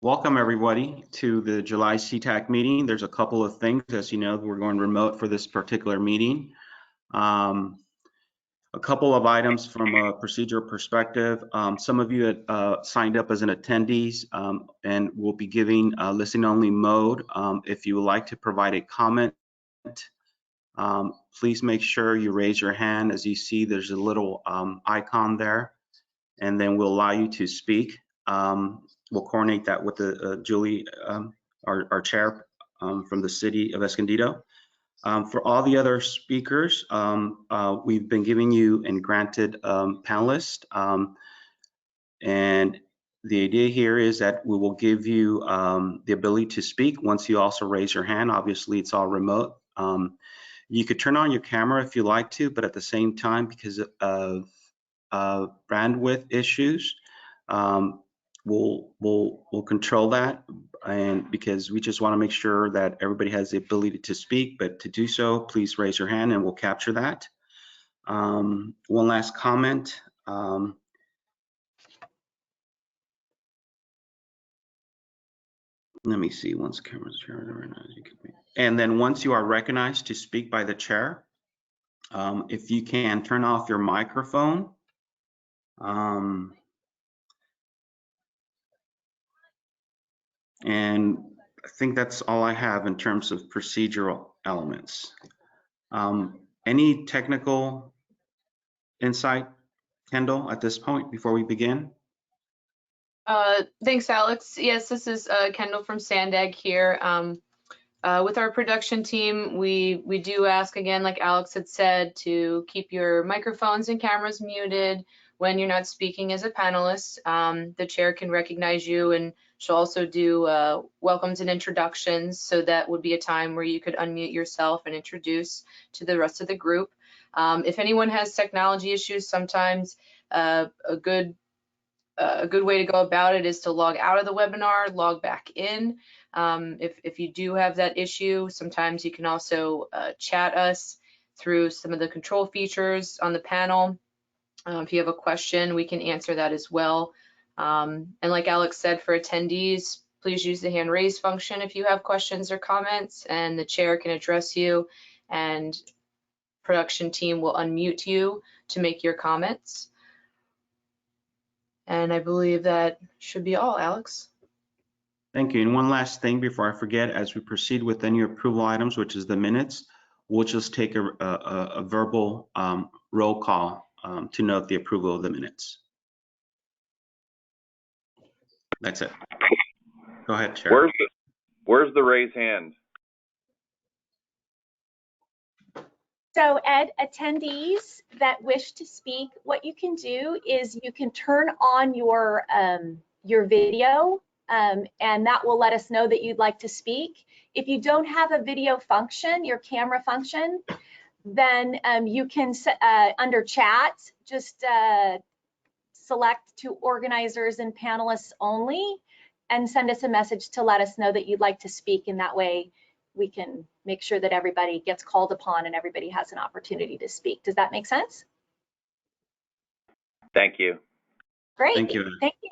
Welcome everybody to the July Seatac meeting. There's a couple of things, as you know, we're going remote for this particular meeting. A couple of items from a procedure perspective. Some of you had signed up as an attendees and we'll be giving listen only mode. If you would like to provide a comment, please make sure you raise your hand. As you see, there's a little icon there, and then we'll allow you to speak. We'll coordinate that with Julie, our chair from the city of Escondido. For all the other speakers, we've been giving you and granted panelists. And the idea here is that we will give you the ability to speak once you also raise your hand. Obviously, it's all remote. You could turn on your camera if you like to, but at the same time, because of bandwidth issues, we'll control that, and because we just want to make sure that everybody has the ability to speak. But to do so, please raise your hand and we'll capture that. One last comment. Let me see, once cameras are and then once you are recognized to speak by the chair, if you can turn off your microphone. And I think that's all I have in terms of procedural elements. Any technical insight, Kendall, at this point before we begin? Thanks, Alex. Yes, this is Kendall from Seatac here. With our production team, we do ask, again, like Alex had said, to keep your microphones and cameras muted when you're not speaking as a panelist. The chair can recognize you, and she'll also do welcomes and introductions, so that would be a time where you could unmute yourself and introduce to the rest of the group. If anyone has technology issues, sometimes a good way to go about it is to log out of the webinar, log back in. If you do have that issue, sometimes you can also chat us through some of the control features on the panel. If you have a question, we can answer that as well. And like Alex said, for attendees, please use the hand raise function if you have questions or comments, and the chair can address you, and production team will unmute you to make your comments. And I believe that should be all, Alex. Thank you. And one last thing before I forget, as we proceed with any approval items, which is the minutes, we'll just take a verbal roll call to note the approval of the minutes. That's it. Go ahead, Chair. Where's the raise hand? So Ed, attendees that wish to speak, what you can do is you can turn on your video, and that will let us know that you'd like to speak. If you don't have a video function, your camera function, then you can, under chat, just select to organizers and panelists only, and send us a message to let us know that you'd like to speak. And that way we can make sure that everybody gets called upon and everybody has an opportunity to speak. Does that make sense? Thank you. Great. Thank you. Thank you.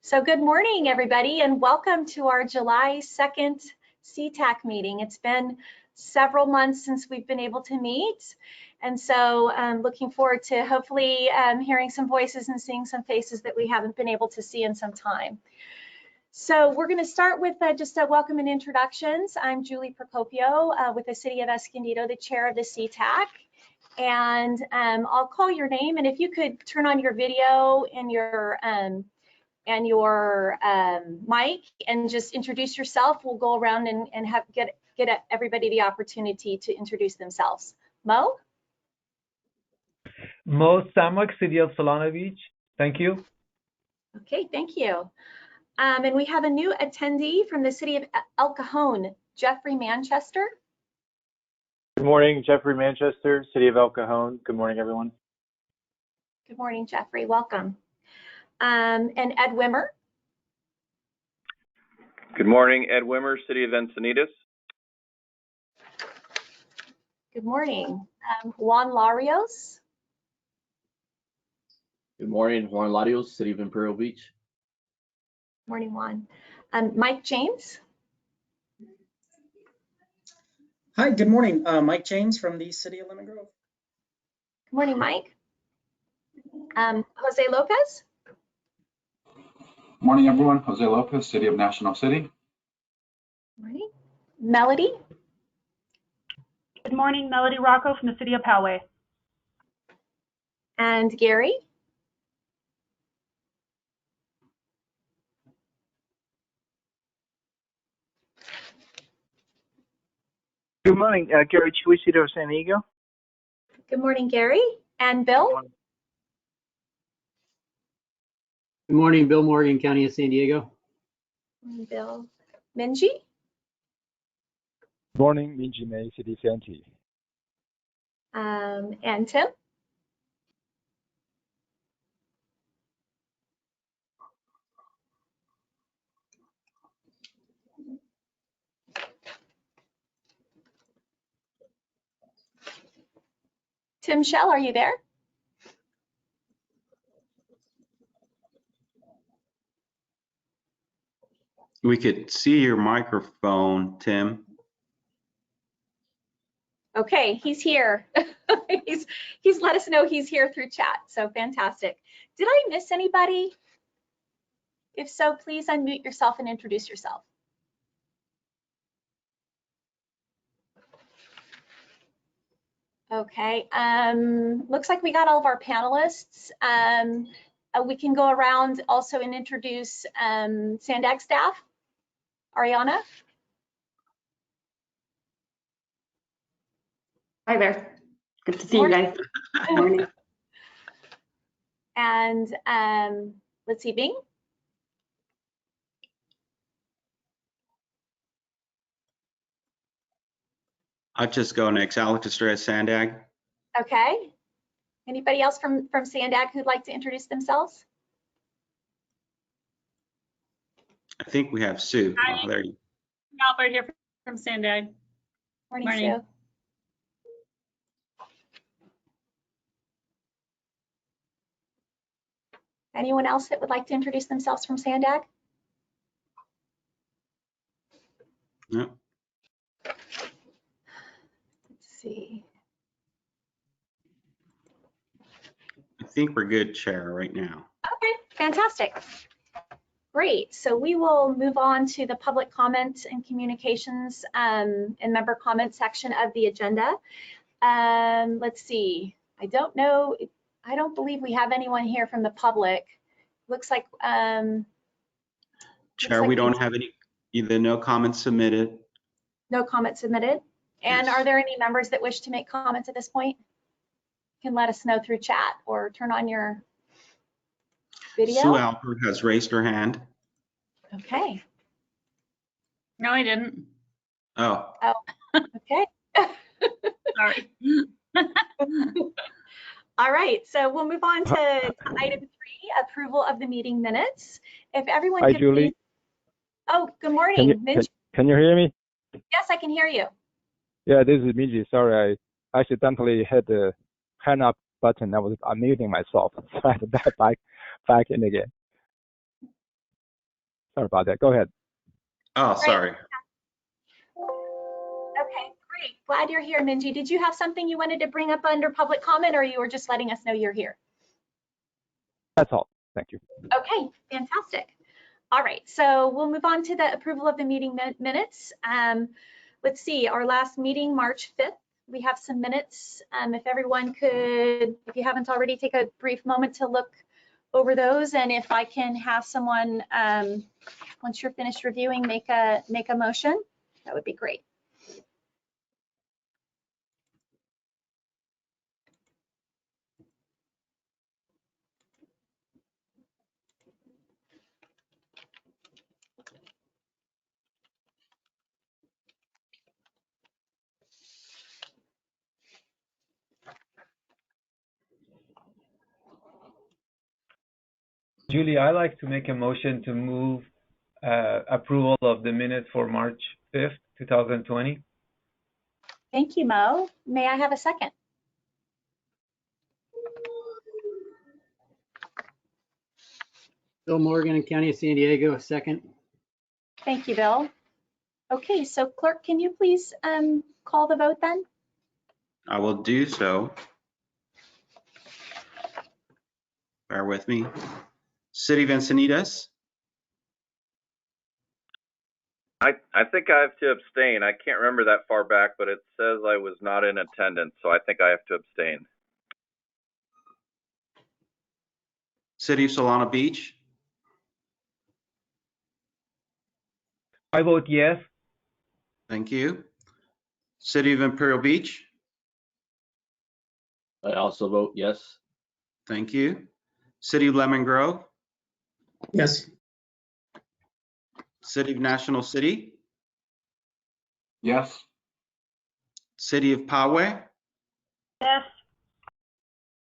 So good morning, everybody, and welcome to our July 2nd Seatac meeting. It's been several months since we've been able to meet, and so I'm looking forward to hopefully hearing some voices and seeing some faces that we haven't been able to see in some time. So we're going to start with just a welcome and introductions. I'm Julie Procopio with the City of Escondido, the chair of the Seatac, and I'll call your name, and if you could turn on your video and your mic and just introduce yourself. We'll go around and get everybody the opportunity to introduce themselves. Mo? Mo Samak, City of Solana Beach. Thank you. Okay, thank you. And we have a new attendee from the City of El Cajon, Jeffrey Manchester. Good morning, Jeffrey Manchester, City of El Cajon. Good morning, everyone. Good morning, Jeffrey. Welcome. And Ed Wimmer. Good morning, Ed Wimmer, City of Encinitas. Good morning. Juan Larios. Good morning, Juan Larios, City of Imperial Beach. Morning, Juan. Mike James. Hi, good morning. Mike James from the City of Lemon Grove. Good morning, Mike. Jose Lopez. Morning, everyone. Jose Lopez, City of National City. Morning. Melody. Good morning, Melody Rocco from the City of Poway. And Gary. Good morning, Gary Chui, City of San Diego. Good morning, Gary. And Bill. Good morning, Bill Morgan, County of San Diego. And Bill. Minji. Morning, Minji May, City Santee. And Tim. Tim Shell, are you there? We could see your microphone, Tim. Okay, he's here. he's let us know he's here through chat. So fantastic. Did I miss anybody? If so, please unmute yourself and introduce yourself. Okay, looks like we got all of our panelists. We can go around also and introduce Sandag staff. Ariana. Hi there. Good to see you guys. Good morning. And let's see, Bing. I'll just go next. Alex Estrella, Sandag. Okay. Anybody else from Sandag who'd like to introduce themselves? I think we have Sue. Hi. Oh, there you Albert here from Sandag. Morning, Morning. Sue. Anyone else that would like to introduce themselves from Sandag? Yep. Let's see. I think we're good, Chair, right now. Okay, fantastic. Great. So we will move on to the public comment and communications and member comment section of the agenda. Let's see. I don't know. I don't believe we have anyone here from the public. Looks like Chair, we don't have any, either no comments submitted. no comments submitted. And Yes. are there any members that wish to make comments at this point? You can let us know through chat or turn on your video. Sue Alpert has raised her hand. Okay. No, I didn't. Oh, Okay. Sorry. All right, so we'll move on to item 3, approval of the meeting minutes. If everyone Hi, could Julie. please. Oh, good morning. Can you hear me? Yes, I can hear you. Yeah, this is Minji. Sorry, I accidentally hit the hand up button. I was unmuting myself, so I had to back in again. Sorry about that. Go ahead. oh, sorry. Okay, great. Glad you're here, Minji. Did you have something you wanted to bring up under public comment, or you were just letting us know you're here? That's all. Thank you. Okay, fantastic. All right, so we'll move on to the approval of the meeting minutes. Let's see, our last meeting, March 5th. We have some minutes. If everyone could, if you haven't already, take a brief moment to look over those, and if I can have someone, once you're finished reviewing, make a motion, that would be great. Julie, I'd like to make a motion to move approval of the minutes for March 5th, 2020. Thank you, Mo. May I have a second? Bill Morgan and County of San Diego, second. Thank you, Bill. Okay, so clerk, can you please call the vote then? I will do so. Bear with me. City of Encinitas, I think I have to abstain. I can't remember that far back, but it says I was not in attendance, so I think I have to abstain. City of Solana Beach, I vote yes. thank you. City of Imperial Beach, I also vote yes. thank you. City of Lemon Grove, Yes. City of National City, Yes. City of Poway, Yes.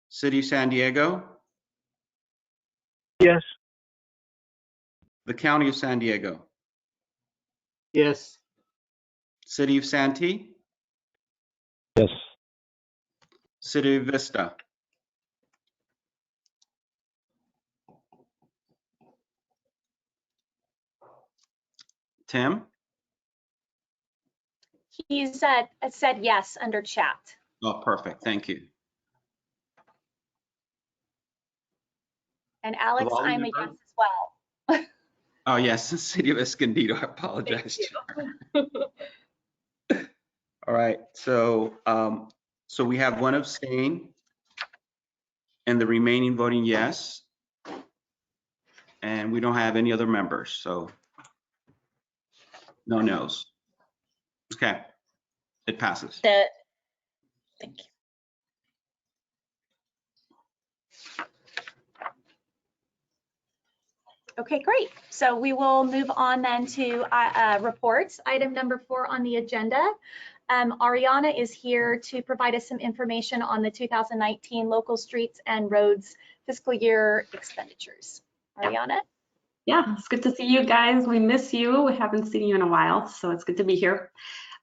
City of San Diego, Yes. the County of San Diego, Yes. City of Santee, Yes. City of Vista. Tim? He's said yes under chat. Oh, perfect, thank you. And Alex, Of all the I'm a yes members- as well. Oh, yes, the City of Escondido, I apologize. All right, so we have one abstain and the remaining voting yes. And we don't have any other members, so no no's. Okay, it passes. Thank you. Okay, great. So we will move on then to reports. Item number 4 on the agenda. Ariana is here to provide us some information on the 2019 local streets and roads fiscal year expenditures. Ariana? Yeah, it's good to see you guys. We miss you. We haven't seen you in a while, so it's good to be here.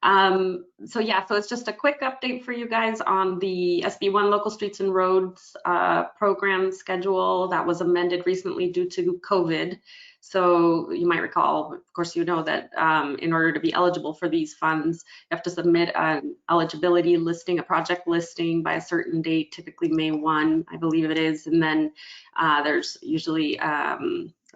So it's just a quick update for you guys on the SB1 Local Streets and Roads program schedule that was amended recently due to COVID. So you might recall, of course, you know that in order to be eligible for these funds, you have to submit an eligibility listing, a project listing by a certain date, typically May 1, I believe it is. And then there's usually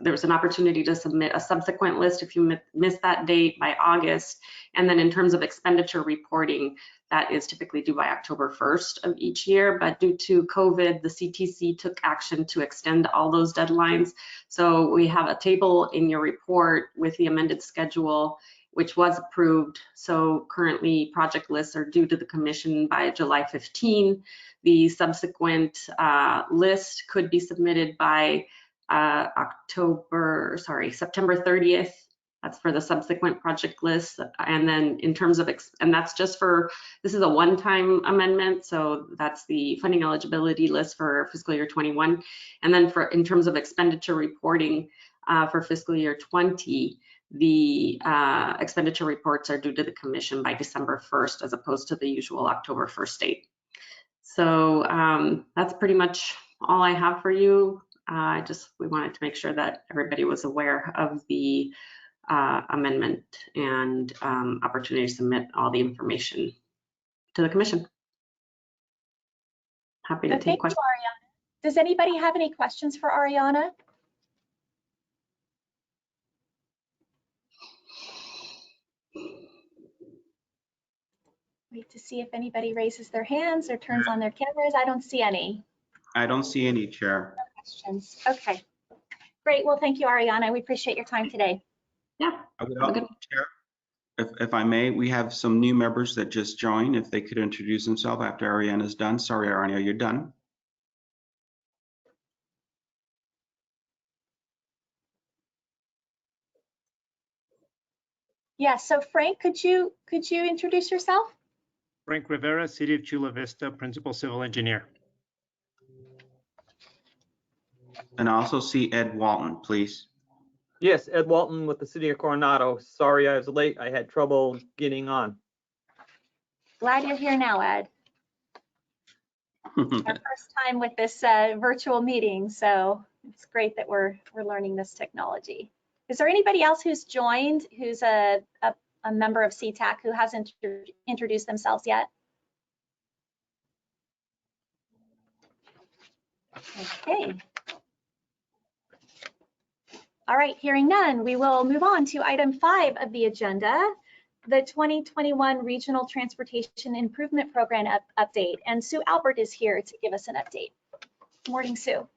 there's an opportunity to submit a subsequent list if you miss that date by August. And then in terms of expenditure reporting, that is typically due by October 1st of each year. But due to COVID, the CTC took action to extend all those deadlines. So we have a table in your report with the amended schedule, which was approved. So currently project lists are due to the commission by July 15. The subsequent list could be submitted by September 30th. That's for the subsequent project list. And then in terms of, and that's just for, this is a one-time amendment. So that's the funding eligibility list for fiscal year 21. And then in terms of expenditure reporting for fiscal year 20, the expenditure reports are due to the commission by December 1st, as opposed to the usual October 1st date. So that's pretty much all I have for you. We wanted to make sure that everybody was aware of the amendment and opportunity to submit all the information to the commission. Happy to take questions. Thank you, Ariana. Does anybody have any questions for Ariana? Wait to see if anybody raises their hands or turns on their cameras. I don't see any. I don't see any, Chair. No questions. Okay, great. Well, thank you, Ariana. We appreciate your time today. Yeah. Chair, if I may, we have some new members that just joined. If they could introduce themselves after Ariana's done. Sorry, Ariana, you're done. Yeah, so Frank, could you introduce yourself? Frank Rivera, City of Chula Vista, Principal Civil Engineer. And I also see Ed Walton, please. Yes, Ed Walton with the City of Coronado. Sorry I was late. I had trouble getting on. Glad you're here now, Ed. Our first time with this virtual meeting, so It's great that we're learning this technology. Is there anybody else who's joined who's a member of Seatac who hasn't introduced themselves yet? Okay. All right, hearing none, we will move on to item 5 of the agenda, the 2021 Regional Transportation Improvement Program update. And Sue Albert is here to give us an update. Good morning, Sue.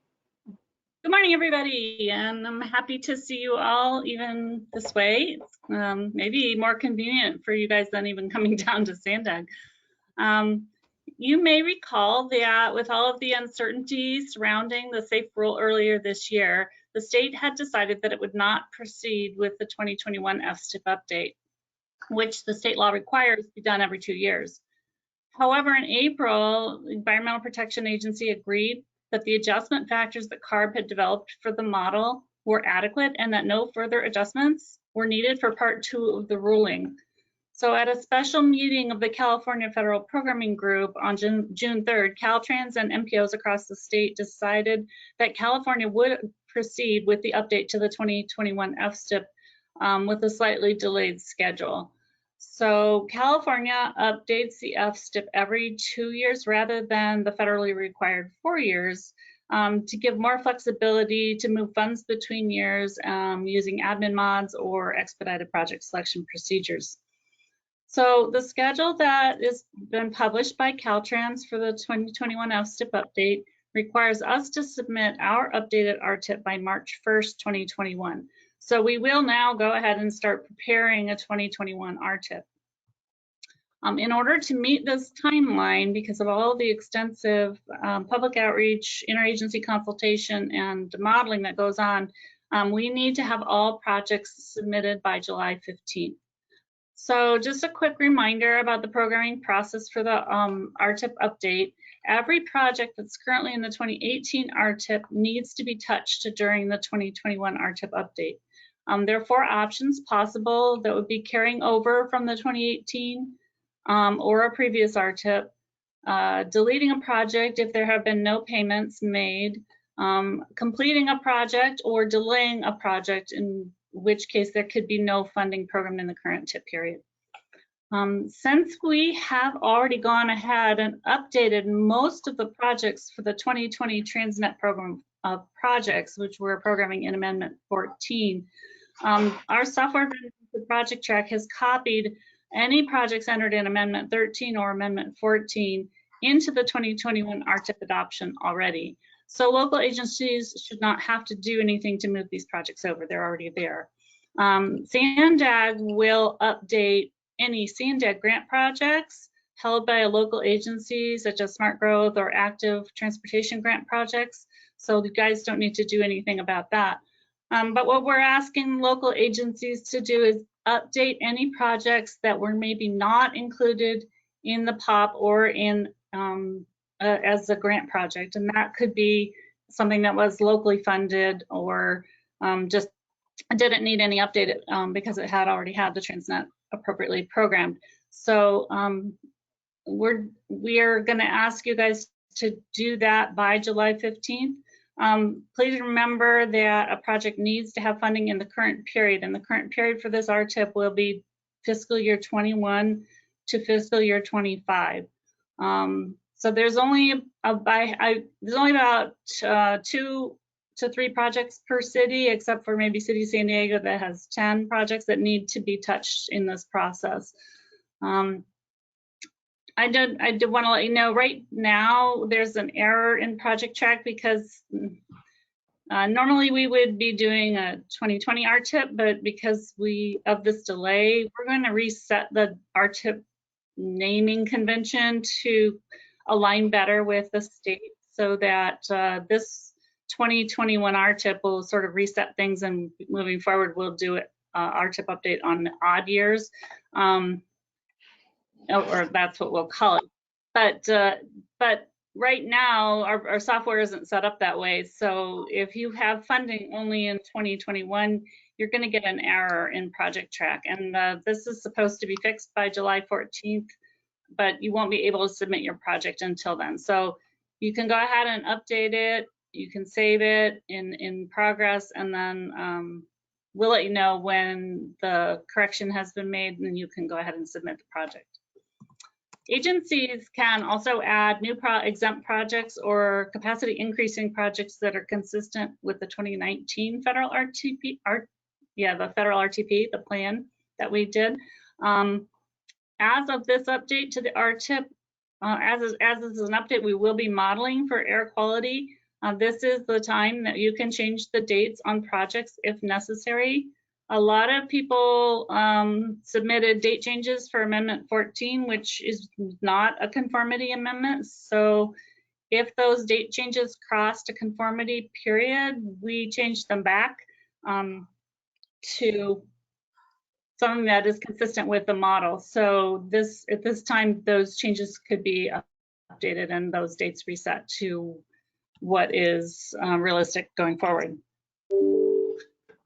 Good morning, everybody, and I'm happy to see you all even this way. It's maybe more convenient for you guys than even coming down to Sandag. You may recall that with all of the uncertainty surrounding the safe rule earlier this year, the state had decided that it would not proceed with the 2021 FSTIP update, which the state law requires to be done every 2 years. However, in April, the Environmental Protection Agency agreed that the adjustment factors that CARB had developed for the model were adequate and that no further adjustments were needed for Part 2 of the ruling. So at a special meeting of the California Federal Programming Group on June 3rd, Caltrans and MPOs across the state decided that California would proceed with the update to the 2021 FSTIP with a slightly delayed schedule. So California updates the FSTIP every 2 years rather than the federally required 4 years to give more flexibility to move funds between years using admin mods or expedited project selection procedures. So the schedule that has been published by Caltrans for the 2021 FSTIP update requires us to submit our updated RTIP by March 1st, 2021. So we will now go ahead and start preparing a 2021 RTIP. In order to meet this timeline, because of all the extensive public outreach, interagency consultation, and modeling that goes on, we need to have all projects submitted by July 15th. So just a quick reminder about the programming process for the RTIP update. Every project that's currently in the 2018 RTIP needs to be touched during the 2021 RTIP update. There are 4 options possible that would be carrying over from the 2018 or a previous RTIP, deleting a project if there have been no payments made, completing a project, or delaying a project, in which case there could be no funding program in the current TIP period. Since we have already gone ahead and updated most of the projects for the 2020 Transnet program projects, which we're programming in Amendment 14, our software vendor, the project track, has copied any projects entered in Amendment 13 or Amendment 14 into the 2021 RTIP adoption already. So local agencies should not have to do anything to move these projects over. They're already there. Sandag will update any Sandag grant projects held by a local agency, such as Smart Growth or Active Transportation grant projects. So you guys don't need to do anything about that. But what we're asking local agencies to do is update any projects that were maybe not included in the POP or in as a grant project, and that could be something that was locally funded or just didn't need any update because it had already had the Transnet appropriately programmed. So we are going to ask you guys to do that by July 15th. Please remember that a project needs to have funding in the current period, and the current period for this RTIP will be fiscal year 21 to fiscal year 25. So there's only about 2 to 3 projects per city, except for maybe City of San Diego that has 10 projects that need to be touched in this process. I did want to let you know right now there's an error in project track because normally we would be doing a 2020 RTIP, but because of this delay, we're going to reset the RTIP naming convention to align better with the state so that this 2021 RTIP will sort of reset things, and moving forward we'll do it RTIP update on odd years, or that's what we'll call it. But right now our software isn't set up that way, so if you have funding only in 2021, you're going to get an error in project track, and this is supposed to be fixed by July 14th, but you won't be able to submit your project until then. So you can go ahead and update it you can save it in progress, and then we'll let you know when the correction has been made, and then you can go ahead and submit the project. Agencies can also add new exempt projects or capacity increasing projects that are consistent with the 2019 federal RTP, the federal RTP, the plan that we did. As of this update to the RTIP, as is an update, we will be modeling for air quality. This is the time that you can change the dates on projects if necessary. A lot of people submitted date changes for Amendment 14, which is not a conformity amendment. So if those date changes crossed a conformity period, we changed them back to something that is consistent with the model. So at this time, those changes could be updated and those dates reset to what is realistic going forward.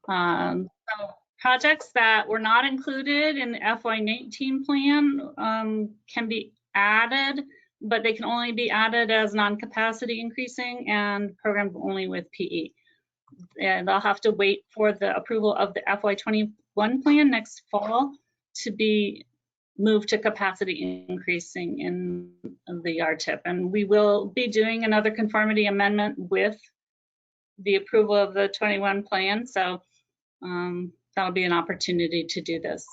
So projects that were not included in the FY19 plan can be added, but they can only be added as non-capacity increasing and programmed only with PE. And they'll have to wait for the approval of the FY21 plan next fall to be moved to capacity increasing in the RTIP. And we will be doing another conformity amendment with the approval of the 21 plan. So that'll be an opportunity to do this.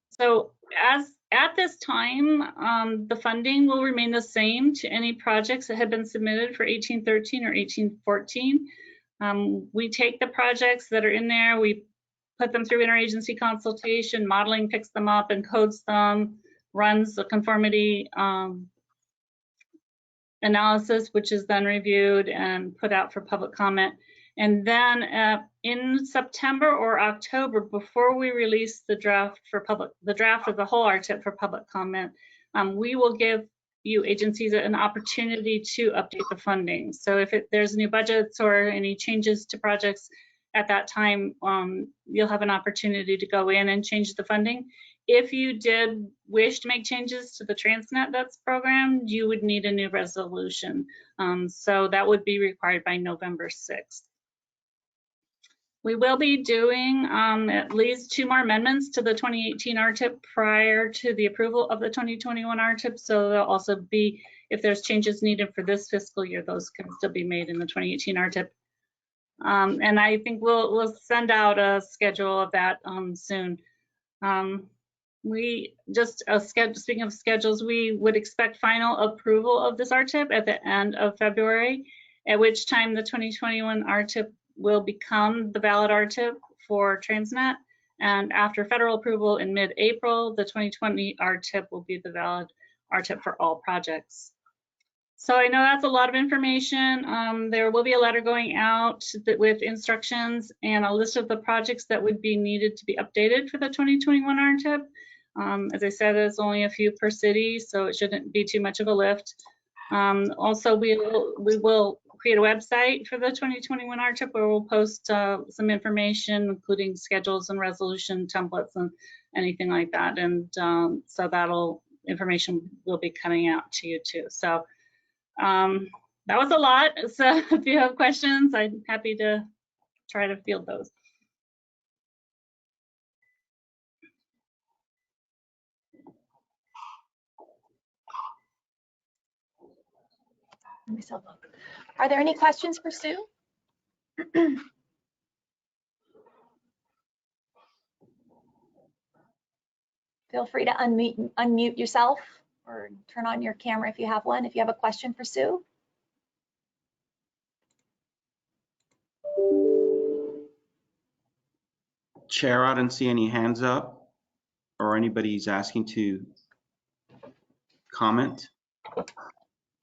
So at this time, the funding will remain the same to any projects that have been submitted for 1813 or 1814. We take the projects that are in there, we put them through interagency consultation, modeling picks them up and codes them, runs the conformity analysis, which is then reviewed and put out for public comment. And then in September or October, before we release the draft of the whole RTIP for public comment, we will give you agencies an opportunity to update the funding. So if there's new budgets or any changes to projects at that time, you'll have an opportunity to go in and change the funding. If you did wish to make changes to the Transnet that's programmed, you would need a new resolution. So that would be required by November 6th. We will be doing at least 2 more amendments to the 2018 RTIP prior to the approval of the 2021 RTIP. So there'll also be, if there's changes needed for this fiscal year, those can still be made in the 2018 RTIP. And I think we'll send out a schedule of that soon. Speaking of schedules, we would expect final approval of this RTIP at the end of February, at which time the 2021 RTIP will become the valid RTIP for Transnet. And after federal approval in mid-April, the 2020 RTIP will be the valid RTIP for all projects. So I know that's a lot of information. There will be a letter going out with instructions and a list of the projects that would be needed to be updated for the 2021 RTIP. As I said, there's only a few per city, so it shouldn't be too much of a lift. Also, we will create a website for the 2021 RTIP where we'll post some information, including schedules and resolution templates and anything like that. And so information will be coming out to you too. So that was a lot. So if you have questions, I'm happy to try to field those. Are there any questions for Sue? Feel free to unmute yourself or turn on your camera if you have one, if you have a question for Sue. Chair, I didn't see any hands up or anybody's asking to comment.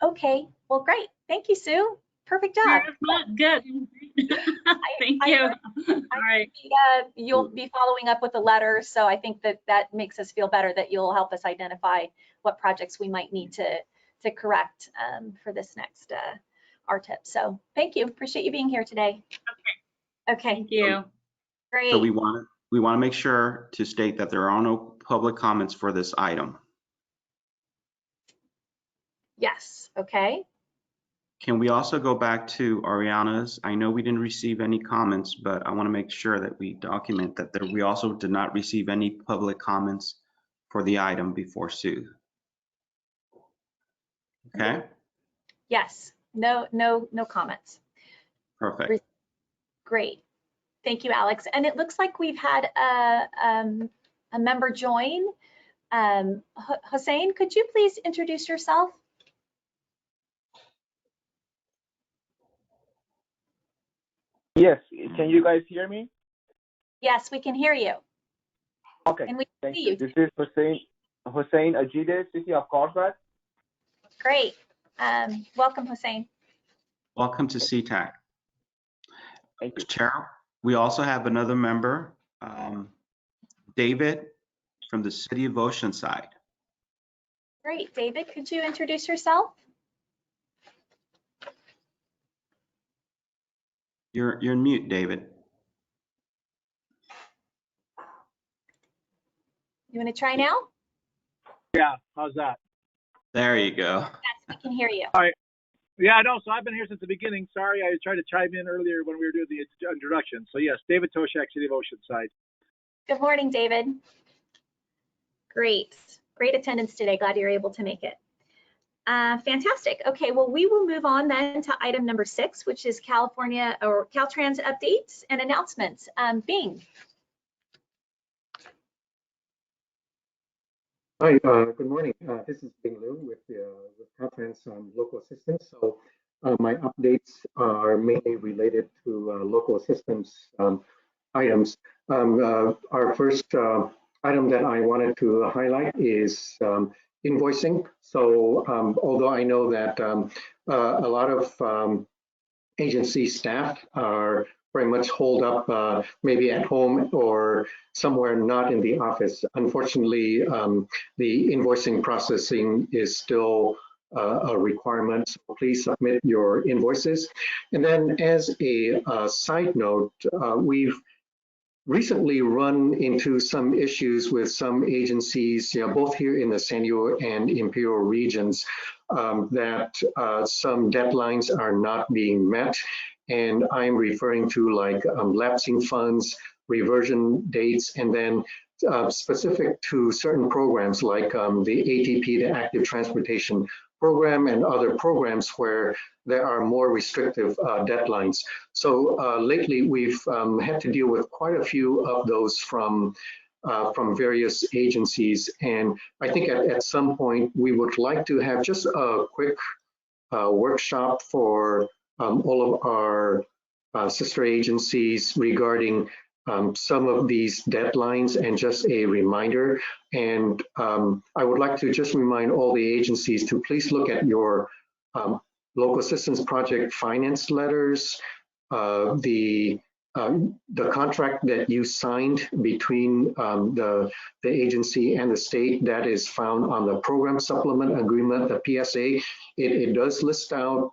Okay, well, great. Thank you, Sue. Perfect job. Good. Thank you. All right. You'll be following up with a letter, so I think that makes us feel better that you'll help us identify what projects we might need to correct for this next RTIP. So thank you. Appreciate you being here today. Okay. Thank you. Great. So we want to make sure to state that there are no public comments for this item. Yes. Okay. Can we also go back to Ariana's? I know we didn't receive any comments, but I want to make sure that we document that we also did not receive any public comments for the item before Sue. Okay, Yes, no comments. perfect. Great. Thank you, Alex. And it looks like we've had a member join. Hossein, could you please introduce yourself? Yes, can you guys hear me? Yes, we can hear you. Okay, And we can thank see you. you. This is Hossein Ajide, City of Carfax. Great. Welcome, Hossein. Welcome to Seatac. Chair, we also have another member, David from the City of Oceanside. Great. David, could you introduce yourself? You're in mute, David. You want to try now? Yeah, how's that? There you go. Yes, we can hear you. All right. Yeah, no, so I've been here since the beginning. Sorry, I tried to chime in earlier when we were doing the introduction. So yes, David Toshak, City of Oceanside. Good morning, David. Great. Great attendance today. Glad you're able to make it. Fantastic. Okay, well, we will move on then to item number 6, which is California or Caltrans updates and announcements. Bing. Hi, good morning. This is Bing Liu with Caltrans local assistance. So my updates are mainly related to local assistance items. Our first item that I wanted to highlight is invoicing. So although I know that a lot of agency staff are very much holed up maybe at home or somewhere not in the office. Unfortunately, the invoicing processing is still a requirement, so please submit your invoices. And then as a side note, we've recently run into some issues with some agencies, both here in the San Diego and Imperial regions, that some deadlines are not being met. And I'm referring to like lapsing funds, reversion dates, and then specific to certain programs like the ATP, the Active Transportation Program, and other programs where there are more restrictive deadlines. So lately we've had to deal with quite a few of those from various agencies. And I think at some point we would like to have just a quick workshop for all of our sister agencies regarding some of these deadlines and just a reminder. And I would like to just remind all the agencies to please look at your local assistance project finance letters, the contract that you signed between the agency and the state that is found on the program supplement agreement, the PSA. It does list out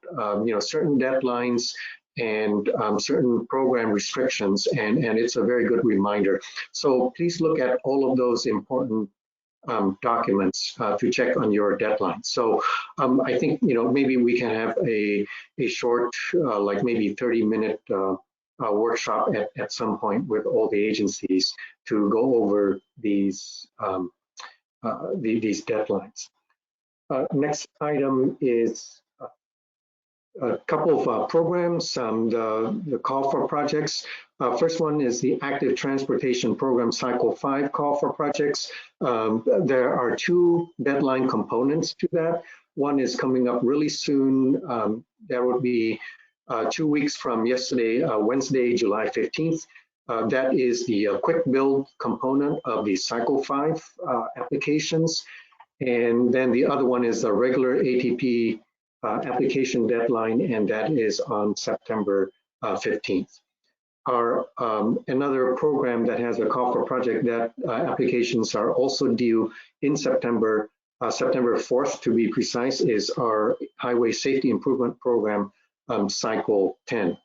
certain deadlines and certain program restrictions, and it's a very good reminder. So please look at all of those important documents to check on your deadline. So I think maybe we can have a short, like maybe 30-minute workshop at some point with all the agencies to go over these deadlines. Next item is a couple of programs, the call for projects. First one is the Active Transportation Program Cycle 5 call for projects. There are 2 deadline components to that. One is coming up really soon. That would be 2 weeks from yesterday, Wednesday, July 15th. That is the quick build component of the Cycle 5 applications. And then the other one is the regular ATP application deadline, and that is on September 15th. Our another program that has a call for project that applications are also due in September, September 4th to be precise, is our Highway Safety Improvement Program Cycle 10.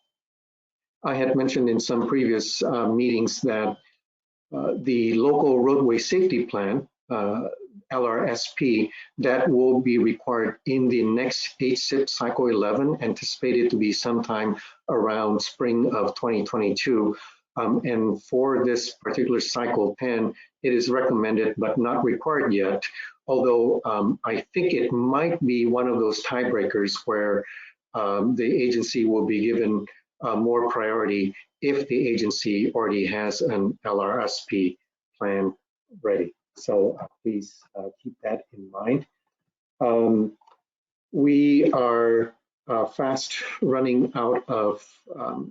I had mentioned in some previous meetings that the local roadway safety plan, LRSP that will be required in the next HSIP cycle 11, anticipated to be sometime around spring of 2022. And for this particular cycle 10, it is recommended but not required yet, although I think it might be one of those tiebreakers where the agency will be given more priority if the agency already has an LRSP plan ready. So please keep that in mind. We are fast running out of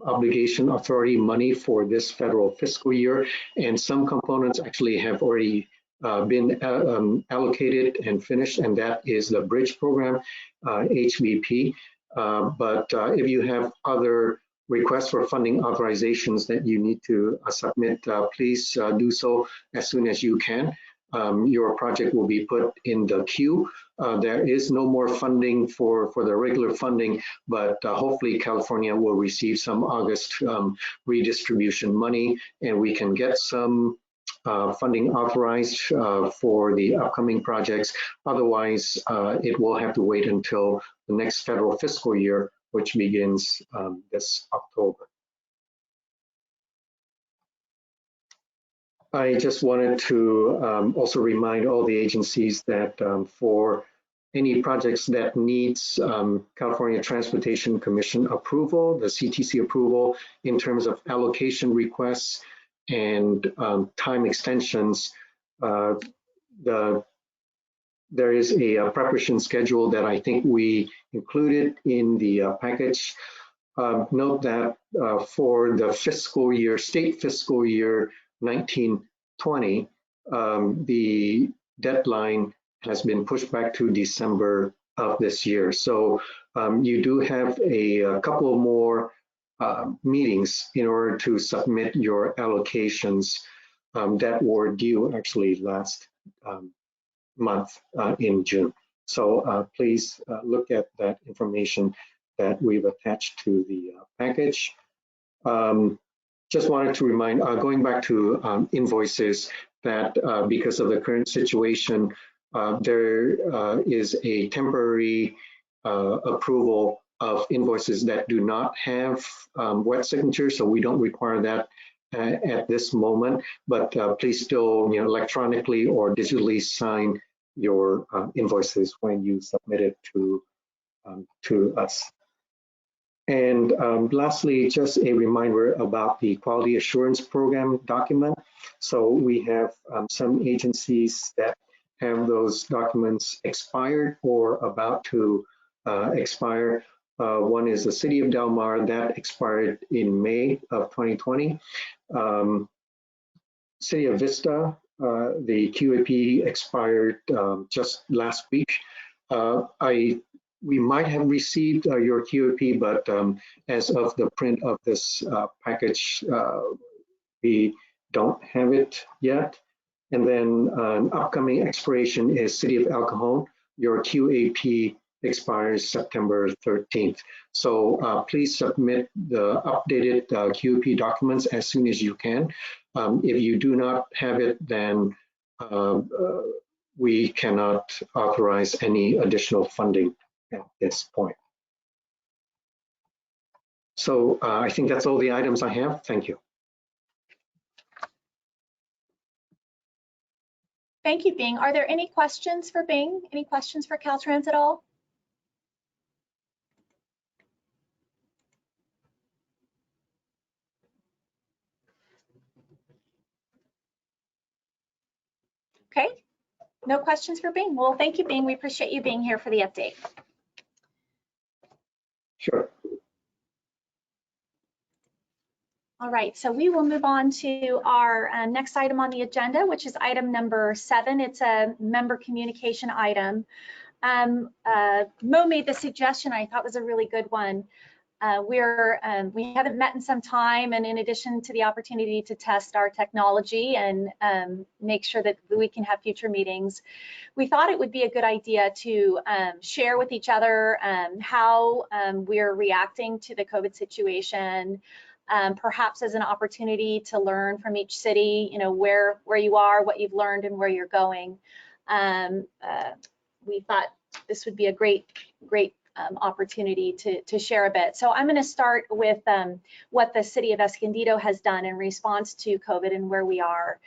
obligation authority money for this federal fiscal year, and some components actually have already been allocated and finished, and that is the bridge program, HVP. But if you have other requests for funding authorizations that you need to submit, please do so as soon as you can. Your project will be put in the queue. There is no more funding for the regular funding, but hopefully California will receive some August redistribution money, and we can get some funding authorized for the upcoming projects. Otherwise, it will have to wait until the next federal fiscal year, which begins this October. I just wanted to also remind all the agencies that for any projects that needs California Transportation Commission approval, the CTC approval in terms of allocation requests and time extensions, there is a preparation schedule that I think we included in the package. Note that for the fiscal year, state fiscal year 1920, the deadline has been pushed back to December of this year. So you do have a couple more meetings in order to submit your allocations that were due actually last month in June. So please look at that information that we've attached to the package. Just wanted to remind, going back to invoices, that because of the current situation, there is a temporary approval of invoices that do not have wet signatures, so we don't require that at this moment. But please still, electronically or digitally sign your invoices when you submit it to us. And lastly, just a reminder about the Quality Assurance Program document. So we have some agencies that have those documents expired or about to expire. One is the City of Del Mar, that expired in May of 2020. City of Vista, the QAP expired just last week. We might have received your QAP, but as of the print of this package, we don't have it yet. And then an upcoming expiration is City of El Cajon. Your QAP expires September 13th. So please submit the updated QAP documents as soon as you can. If you do not have it, then we cannot authorize any additional funding at this point. So I think that's all the items I have. Thank you. Thank you, Bing. Are there any questions for Bing? Any questions for Caltrans at all? Okay, no questions for Bing. Well, thank you, Bing. We appreciate you being here for the update. Sure. All right, so we will move on to our next item on the agenda, which is item number 7. It's a member communication item. Mo made the suggestion I thought was a really good one. We haven't met in some time, and in addition to the opportunity to test our technology and make sure that we can have future meetings, we thought it would be a good idea to share with each other how we're reacting to the COVID situation, perhaps as an opportunity to learn from each city, where you are, what you've learned, and where you're going. we thought this would be a great opportunity to share a bit. So I'm going to start with what the city of Escondido has done in response to COVID and where we are.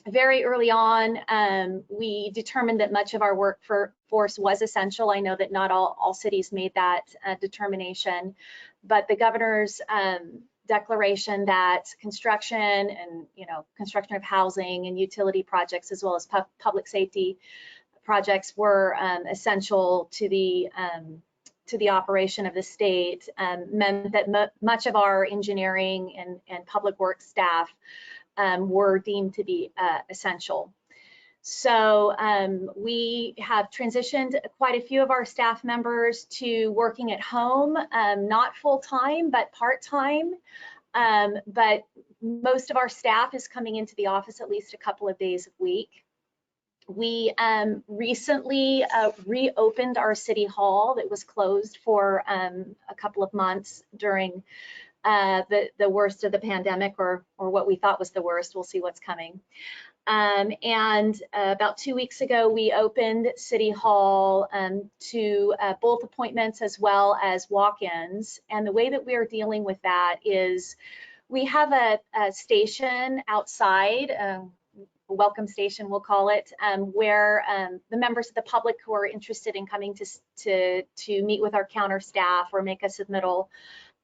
Very early on, we determined that much of our workforce was essential. I know that not all cities made that determination, but the governor's declaration that construction and construction of housing and utility projects, as well as public safety projects, were essential to the operation of the state, meant that much of our engineering and public works staff were deemed to be essential. So we have transitioned quite a few of our staff members to working at home, not full-time, but part-time. But most of our staff is coming into the office at least a couple of days a week. We recently reopened our city hall that was closed for a couple of months during the worst of the pandemic, or what we thought was the worst. We'll see what's coming. And about 2 weeks ago, we opened City Hall to both appointments as well as walk-ins. And the way that we are dealing with that is we have a station outside, a welcome station, we'll call it, where the members of the public who are interested in coming to meet with our counter staff or make a submittal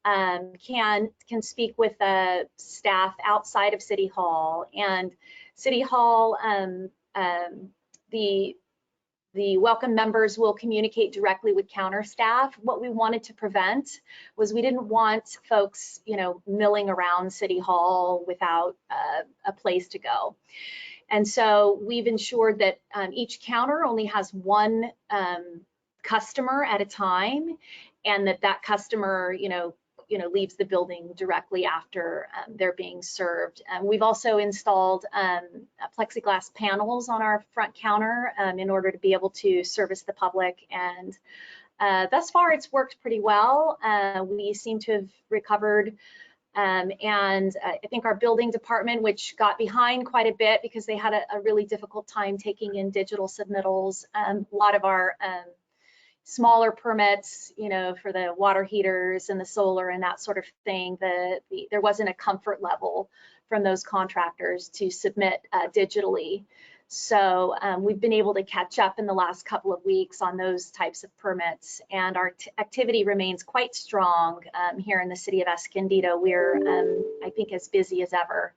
can speak with the staff outside of City Hall. And City Hall, the welcome members will communicate directly with counter staff. What we wanted to prevent was we didn't want folks, milling around City Hall without a place to go. And so we've ensured that each counter only has one customer at a time, and that customer, leaves the building directly after they're being served. We've also installed plexiglass panels on our front counter in order to be able to service the public. And thus far, it's worked pretty well. We seem to have recovered. And I think our building department, which got behind quite a bit because they had a really difficult time taking in digital submittals, a lot of our smaller permits, for the water heaters and the solar and that sort of thing, there wasn't a comfort level from those contractors to submit digitally. So we've been able to catch up in the last couple of weeks on those types of permits, and our activity remains quite strong here in the city of Escondido. We're, I think, as busy as ever,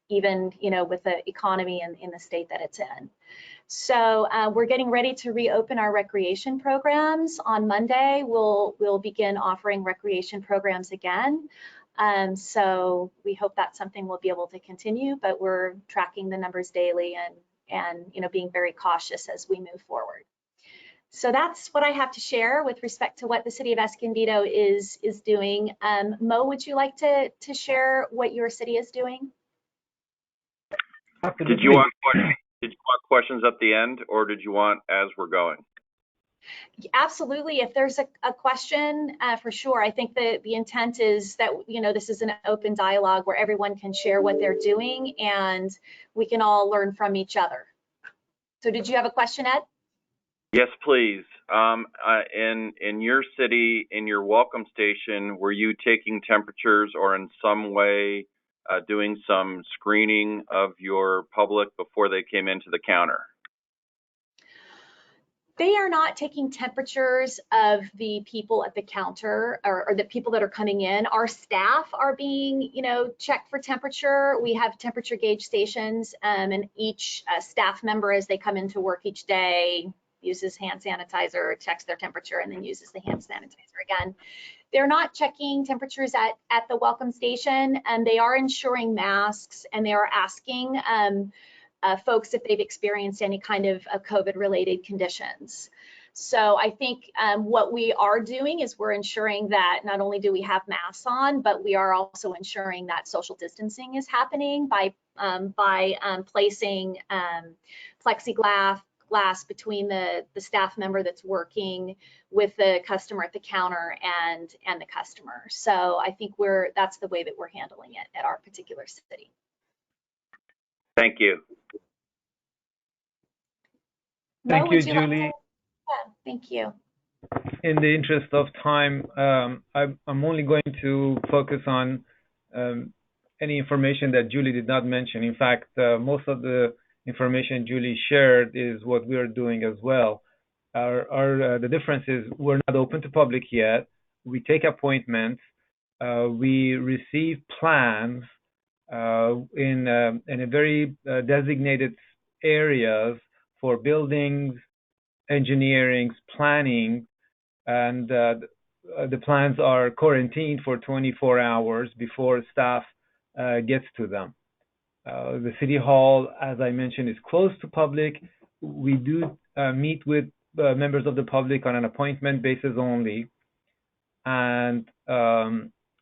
even, with the economy in the state that it's in. So we're getting ready to reopen our recreation programs. On Monday, we'll begin offering recreation programs again. So we hope that's something we'll be able to continue, but we're tracking the numbers daily and being very cautious as we move forward. So that's what I have to share with respect to what the city of Escondido is doing. Mo, would you like to share what your city is doing? Did you want questions at the end, or did you want as we're going? Absolutely. If there's a question, for sure. I think that the intent is that, this is an open dialogue where everyone can share what they're doing and we can all learn from each other. So did you have a question, Ed? Yes, please. In your city, in your welcome station, were you taking temperatures or in some way doing some screening of your public before they came into the counter? They are not taking temperatures of the people at the counter or the people that are coming in. Our staff are being, checked for temperature. We have temperature gauge stations, and each staff member, as they come into work each day, uses hand sanitizer, checks their temperature, and then uses the hand sanitizer again. They're not checking temperatures at the welcome station, and they are ensuring masks, and they are asking folks if they've experienced any kind of COVID-related conditions. So I think what we are doing is we're ensuring that not only do we have masks on, but we are also ensuring that social distancing is happening by placing plexiglass between the staff member that's working with the customer at the counter and the customer. So I think that's the way that we're handling it at our particular city. Thank you. Thank Mo, you, would you like Julie. to? Yeah, thank you. In the interest of time, I'm only going to focus on any information that Julie did not mention. In fact, most of the information Julie shared is what we are doing as well. The difference is we're not open to public yet. We take appointments. We receive plans in a very designated areas for buildings, engineering, planning, and the plans are quarantined for 24 hours before staff gets to them. The City Hall, as I mentioned, is closed to public. We do meet with members of the public on an appointment basis only. And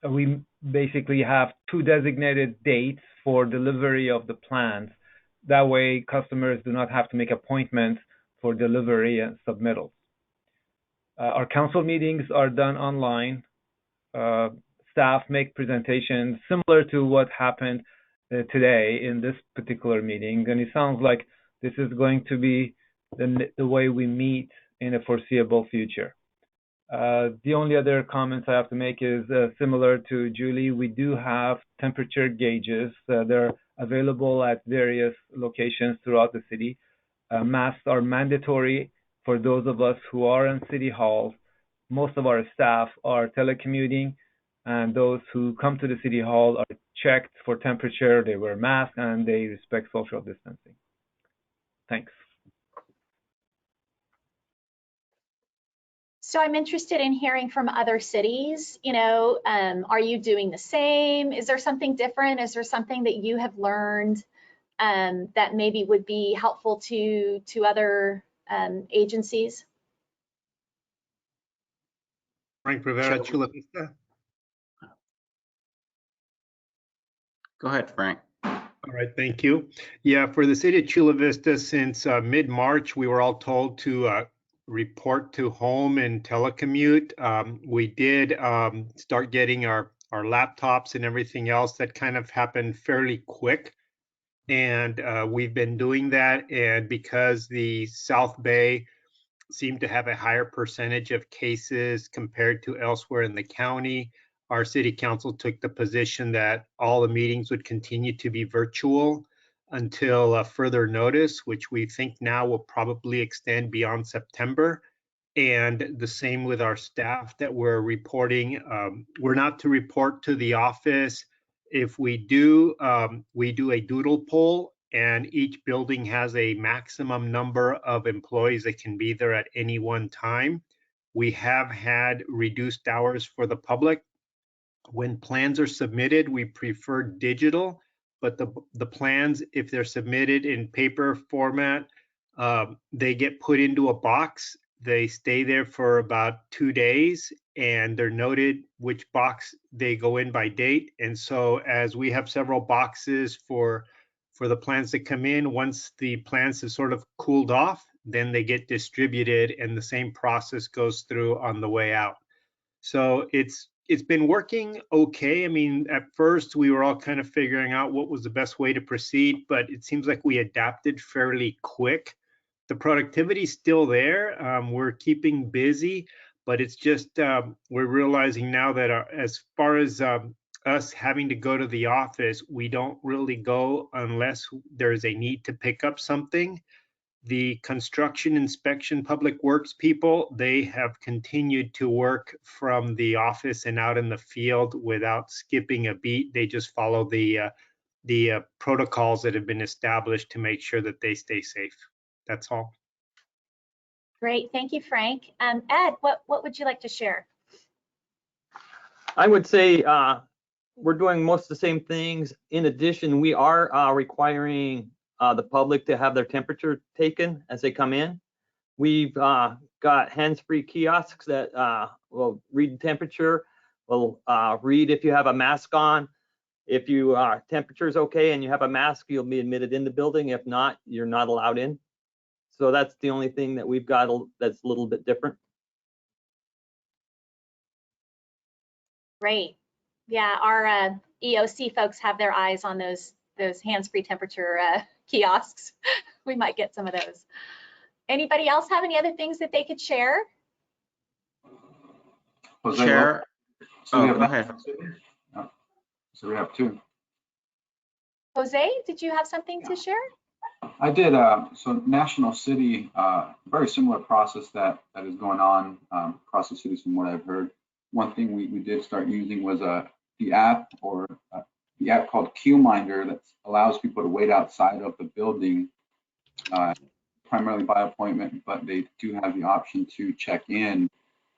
we basically have 2 designated dates for delivery of the plans. That way, customers do not have to make appointments for delivery and submittals. Our council meetings are done online. Staff make presentations similar to what happened today in this particular meeting, and it sounds like this is going to be the way we meet in a foreseeable future. The only other comments I have to make is similar to Julie. We do have temperature gauges. They're available at various locations throughout the city. Masks are mandatory for those of us who are in city halls. Most of our staff are telecommuting, and those who come to the city hall are checked for temperature, they wear masks, and they respect social distancing. Thanks. So I'm interested in hearing from other cities. You know, are you doing the same? Is there something different? Is there something that you have learned that maybe would be helpful to other agencies? Frank Rivera, Chula Vista. Go ahead, Frank. All right, thank you. Yeah, for the city of Chula Vista, since mid-March, we were all told to report to home and telecommute. We did start getting our laptops and everything else. That kind of happened fairly quick. And we've been doing that. And because the South Bay seemed to have a higher percentage of cases compared to elsewhere in the county, our city council took the position that all the meetings would continue to be virtual until further notice, which we think now will probably extend beyond September. And the same with our staff that we're reporting. We're not to report to the office. If we do a doodle poll, and each building has a maximum number of employees that can be there at any one time. We have had reduced hours for the public. When plans are submitted, we prefer digital, but the plans, if they're submitted in paper format, they get put into a box. They stay there for about 2 days, and they're noted which box they go in by date. And so as we have several boxes for the plans that come in, once the plans have sort of cooled off, then they get distributed, and the same process goes through on the way out. So it's been working okay. I mean, at first we were all kind of figuring out what was the best way to proceed, but it seems like we adapted fairly quick. The productivity's still there. We're keeping busy, but it's just we're realizing now that as far as us having to go to the office, we don't really go unless there's a need to pick up something. The construction, inspection, public works people, they have continued to work from the office and out in the field without skipping a beat. They just follow the protocols that have been established to make sure that they stay safe. That's all. Great, thank you, Frank. Ed, what would you like to share? I would say we're doing most of the same things. In addition, we are requiring the public to have their temperature taken as they come in. We've got hands-free kiosks that will read temperature, will read if you have a mask on. If your temperature is okay and you have a mask, you'll be admitted in the building. If not, you're not allowed in. So that's the only thing that we've got that's a little bit different. Great. Yeah, our EOC folks have their eyes on those hands-free temperature kiosks. We might get some of those. Anybody else have any other things that they could share? Chair, oh, go ahead. So we have two. Jose, did you have something to share? I did. So National City, very similar process that is going on across the cities from what I've heard. One thing we did start using was the app the app called QMinder that allows people to wait outside of the building, primarily by appointment, but they do have the option to check in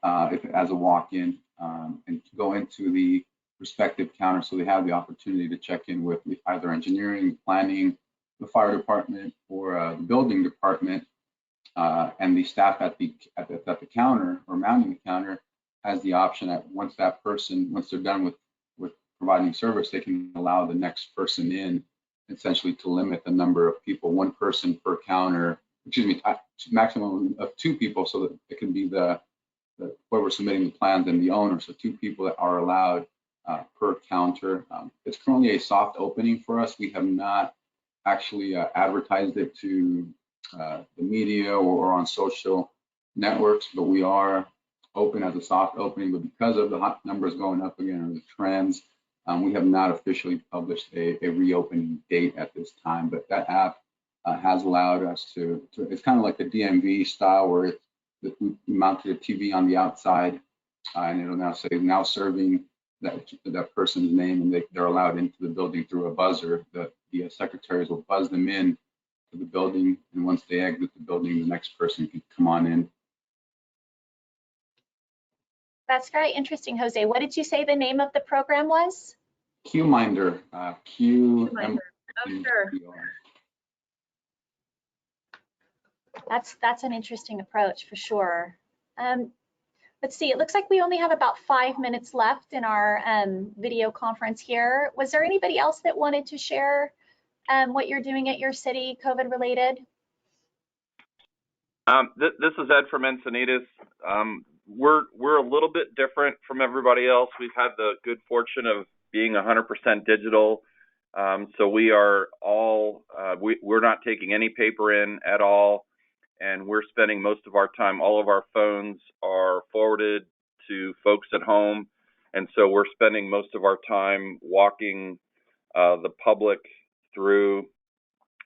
as a walk-in and go into the respective counter. So they have the opportunity to check in with either engineering, planning, the fire department, or the building department, and the staff at the counter or mounting the counter has the option that once they're done with providing service, they can allow the next person in, essentially to limit the number of people, one person per counter, maximum of 2 people, so that it can be the whoever submitting the plans and the owner, so 2 people that are allowed per counter. It's currently a soft opening for us. We have not actually advertised it to the media or on social networks, but we are open as a soft opening. But because of the hot numbers going up again or the trends, we have not officially published a reopening date at this time. But that app has allowed us to it's kind of like the DMV style, where we mounted a TV on the outside, and it'll now say now serving that person's name, and they're allowed into the building through a buzzer. The secretaries will buzz them in to the building, and once they exit the building, the next person can come on in. That's very interesting, Jose. What did you say the name of the program was? QMinder, QMinder. Oh, sure. That's an interesting approach for sure. Let's see, it looks like we only have about 5 minutes left in our video conference here. Was there anybody else that wanted to share what you're doing at your city, COVID related? This is Ed from Encinitas. We're a little bit different from everybody else. We've had the good fortune of being 100% digital. So we are all, we're not taking any paper in at all. And we're spending most of our time, all of our phones are forwarded to folks at home. And so we're spending most of our time walking the public through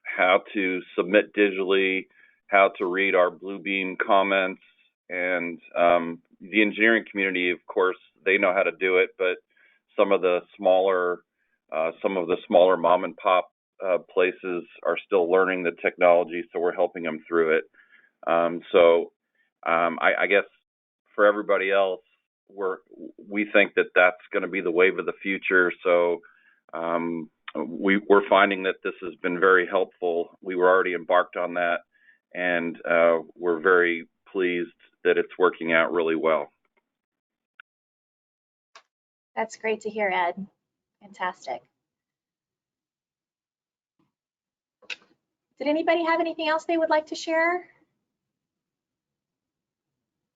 how to submit digitally, how to read our Bluebeam comments. And the engineering community, of course, they know how to do it, but some of the smaller mom and pop places are still learning the technology, so we're helping them through it. I guess for everybody else, we think that that's going to be the wave of the future. So we're finding that this has been very helpful. We were already embarked on that, and we're very pleased that it's working out really well. That's great to hear, Ed. Fantastic. Did anybody have anything else they would like to share?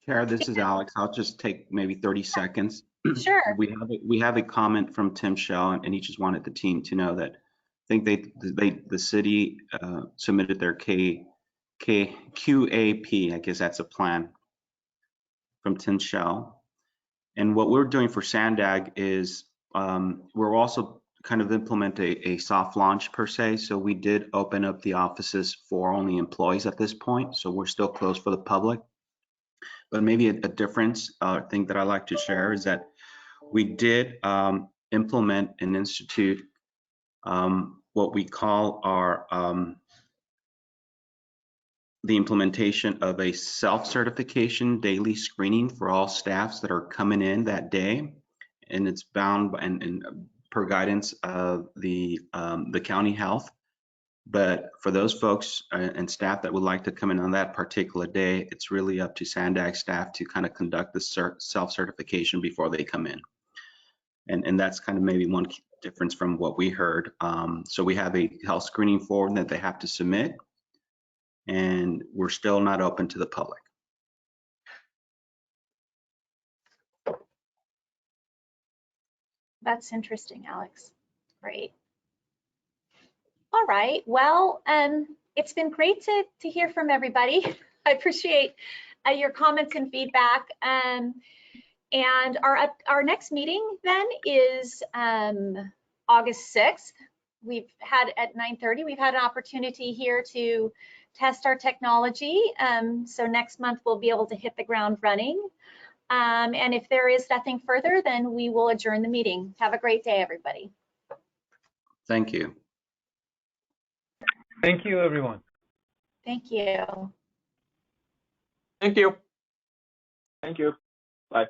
Chair, this is Alex. I'll just take maybe 30 seconds. Sure. We have a comment from Tim Shell, and he just wanted the team to know that I think the city submitted their QAP, I guess that's a plan from Tim Shell. And what we're doing for Sandag is we're also kind of implement a soft launch per se. So we did open up the offices for only employees at this point. So we're still closed for the public. But maybe a difference thing that I like to share is that we did implement and institute what we call our the implementation of a self-certification daily screening for all staffs that are coming in that day, and it's bound and per guidance of the county health. But for those folks and staff that would like to come in on that particular day, it's really up to Sandag staff to kind of conduct the self-certification before they come in. And that's kind of maybe one difference from what we heard. So we have a health screening form that they have to submit, and we're still not open to the public. That's interesting, Alex. Great. All right. Well, it's been great to hear from everybody. I appreciate your comments and feedback. And our next meeting then is August 6th. We've had at 9:30, we've had an opportunity here to test our technology. So next month we'll be able to hit the ground running. And if there is nothing further, then we will adjourn the meeting. Have a great day, everybody. Thank you. Thank you, everyone. Thank you. Thank you. Thank you. Bye.